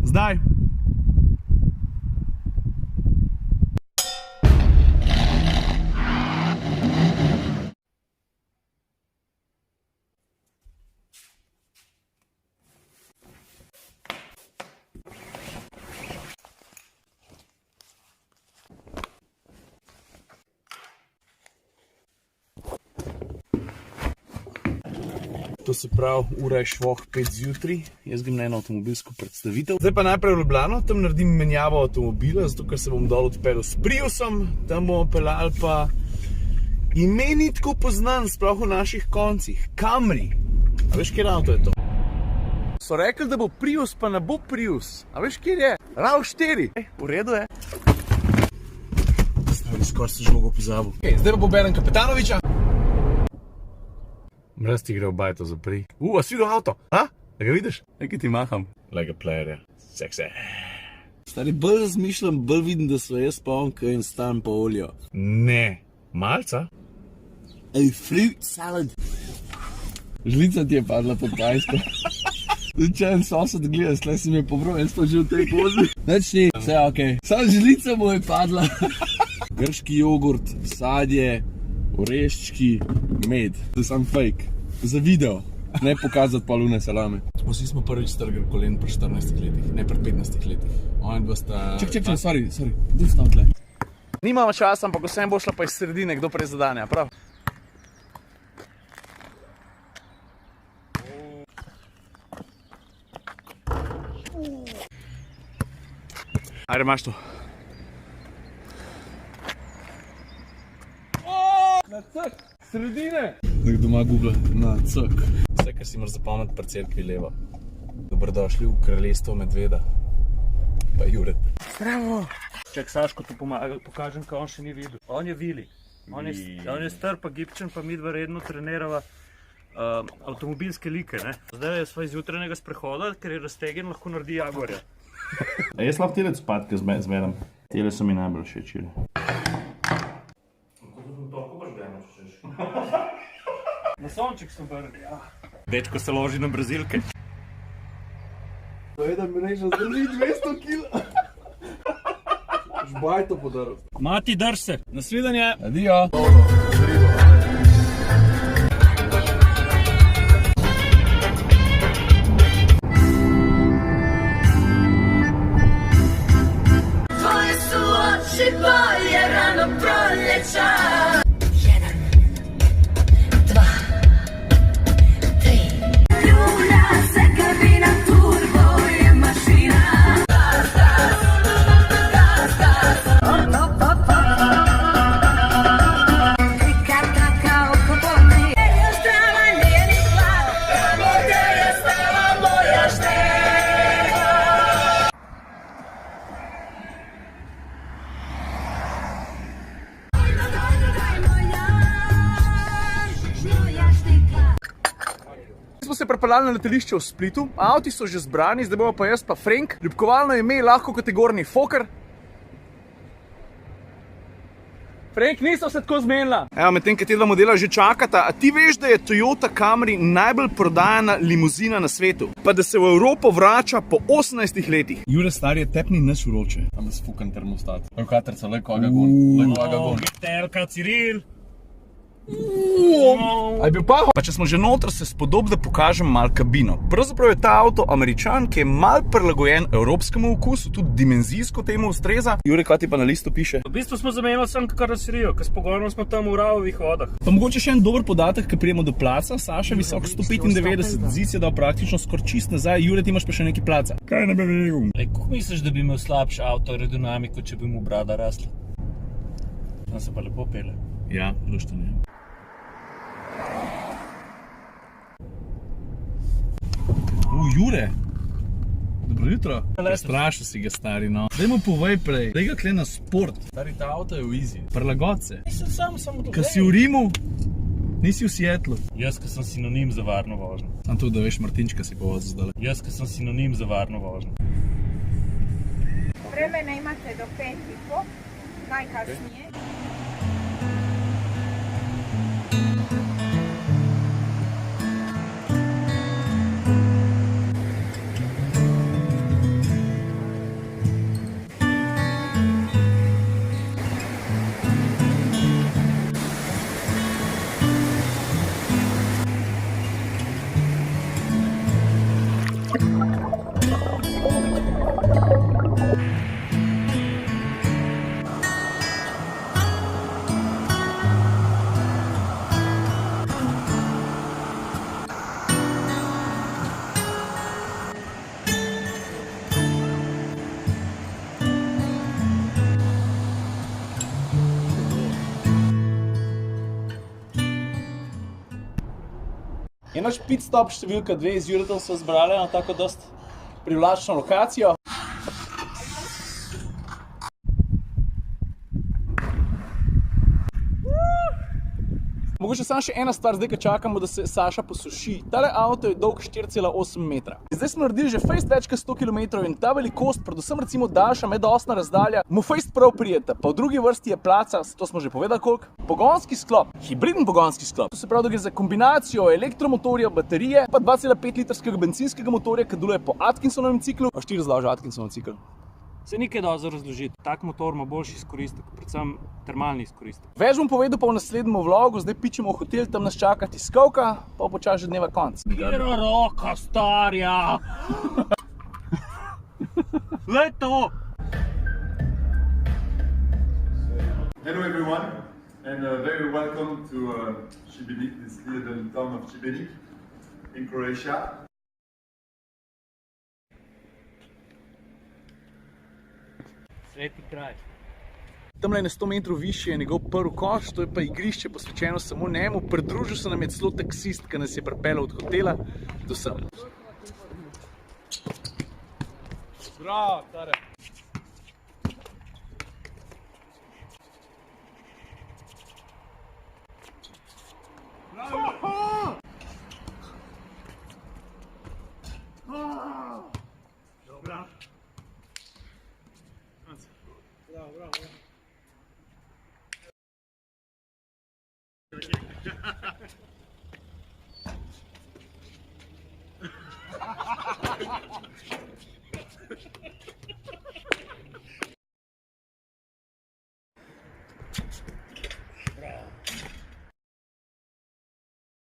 Zdaj. To se pravi, ura je švoh 5 zjutraj, jaz grem na eno avtomobilsko predstavitev. Zdaj pa najprej v Ljubljano, tam naredim menjavo avtomobila, zato ker se bom dol odpeljal s Priusom, tam bomo peljali pa ime ni tako poznan, sploh v naših koncih. Camry. A veš, kjer avto je to? So rekli, da bo Prius, pa ne bo Prius. A veš, kjer je? RAV4. V redu je. Skoraj se žlogo pozabil. Zdaj pa poberem Kapetanoviča. Mraz ti gre v bajto zapri. A si videl avto? A ga vidiš? Nekaj ti maham. Like a player, Seksi. Stari, bolj razmišljam, bolj vidim, da so jaz poln, kaj in stan po oljo. Ne. Malca? Ej, fruit salad. Žlica ti je padla pod pajsko. Če en sosed gleda, slej si mi je pobral, jaz pa že v tej kozi. Neč ni, vse okej. Samo žlica mu je padla. Grški jogurt, sadje, oreščki, med. To je sam fake. Za video. Ne pokazati polune salame. Vsi smo prvič strgali kolen pri 14 letih, ne pri 15 letih. Oni dva sta... Ček, sorry. Kdo stav tle? Nimamo časa, ampak vsem bo šla pa iz sredine, kdo prej zadanja, prav? Ajde, imaš to. Na cek! Sredine! Nek doma googla na cek. Vse, kar si moraš zapomniti pri cerkvi levo. Dobrodošli v kraljestvo medveda. Pa Juret. Zdravo! Čak, Saško tu pokažem, kaj on še ni videl. On je Vili. On je star pa gibčen, pa mi dva redno trenirava avtomobilske like, ne. Zdaj sva iz jutranjega sprehoda, ker je raztegen, lahko naredi Jaguarja. A jaz lahko tele copatke zmerem. Tele so mi najbolj všečili. Na sonček sem vrli, ja. Dečko se loži na brazilke. To je, da mi reče, zdrži 200 kila. Žbaj to podaril. Mati, drž se. Nasvidenje. Adijo. Tvoje su oči bolje rano proljeća. Smo se prepeljali na letališče v Splitu, avti so že zbrani, zdaj bomo pa jaz pa Frank. Ljubkovalno ime lahko kategorni Fokker. Frank, niso se tako zmenila. Evo, medtem, kaj te dva modela že čakata, a ti veš, da je Toyota Camry najbolj prodajana limuzina na svetu? Pa da se v Evropo vrača po 18 letih. Jure, stari, je tepni nič vroče. Tam je sfukan termostat. Rukaterca, leko agagon. Telka, Ciril. A je bil paho? Pa če smo že noter, se spodob, da pokažem malo kabino. Pravzaprav je ta avto Američan, ki je malo prilagojen evropskemu okusu, tudi dimenzijsko temu ustreza. Jure, kaj ti pa na listu piše? V bistvu smo zamenjali samo karoserijo, ker s pogonom smo tam v Ravovih vodah. Pa mogoče še en dober podatek, ko prijemo do placa. Saša visok 195, Zic je dal praktično skoraj čist nazaj. Jure, ti imaš pa še nekaj placa. Kaj ne bi vedel? Kako misliš, da bi imel slabši avtoaerodinamiko, če bi mu brada rasla? Tam se pa lepo pele. Ja, luštanje. Jure! Dobro jutro. Prestrašil si ga, stari, no. Daj mu povej prej. Daj ga kle na sport. Stari, ta avto je v easy. Prilagod se. Nisem samo to. Ko si v Rimu, nisi v Seattlu. Jaz, ki sem sinonim za varno vožnjo. Sam to, da veš, Martinčka si povozil zdaj. Jaz, ki sem sinonim za varno vožnjo. Vremena imate do 5:30, najkasnije. Je naš pit stop številka 2, z Juretom so zbrali na tako dost privlačno lokacijo. Mogoče samo še ena stvar, zdaj, ko čakamo, da se Saša posuši. Tale avto je dolg 4,8 metra. Zdaj smo naredili že fejst več kot 100 km in ta velikost, predvsem recimo daljša medosna razdalja, mu fejst prav prijeta. Pa v drugi vrsti je placa, to smo že povedali koliko. Pogonski sklop, hibriden pogonski sklop. To se pravi, da gre za kombinacijo elektromotorja, baterije, pa 2,5 litrskega bencinskega motorja, ki deluje po Atkinsonovem ciklu. A ti razloži Atkinsonov cikl? Se nikaj da za razložiti. Tak motor ima boljši izkoristek, predvsem termalni izkoristek. Več bom povedal pa v naslednjem vlogu, zdaj pičemo v hotel, tam nas čaka tiskovka, pa počasi že dneva konc. Kjera roka, starja! Le to! Hello everyone, and very welcome to Šibenik, this little town of Šibenik in Croatia. Sveti kraj. Tamle na 100 metrov više je njegov prvi koš, to je pa igrišče posvečeno samo njemu. Pridružil se nam je celo taksist, ki nas je pripeljal od hotela do sem. Bravo, tare. Dobra. Bravo, bravo.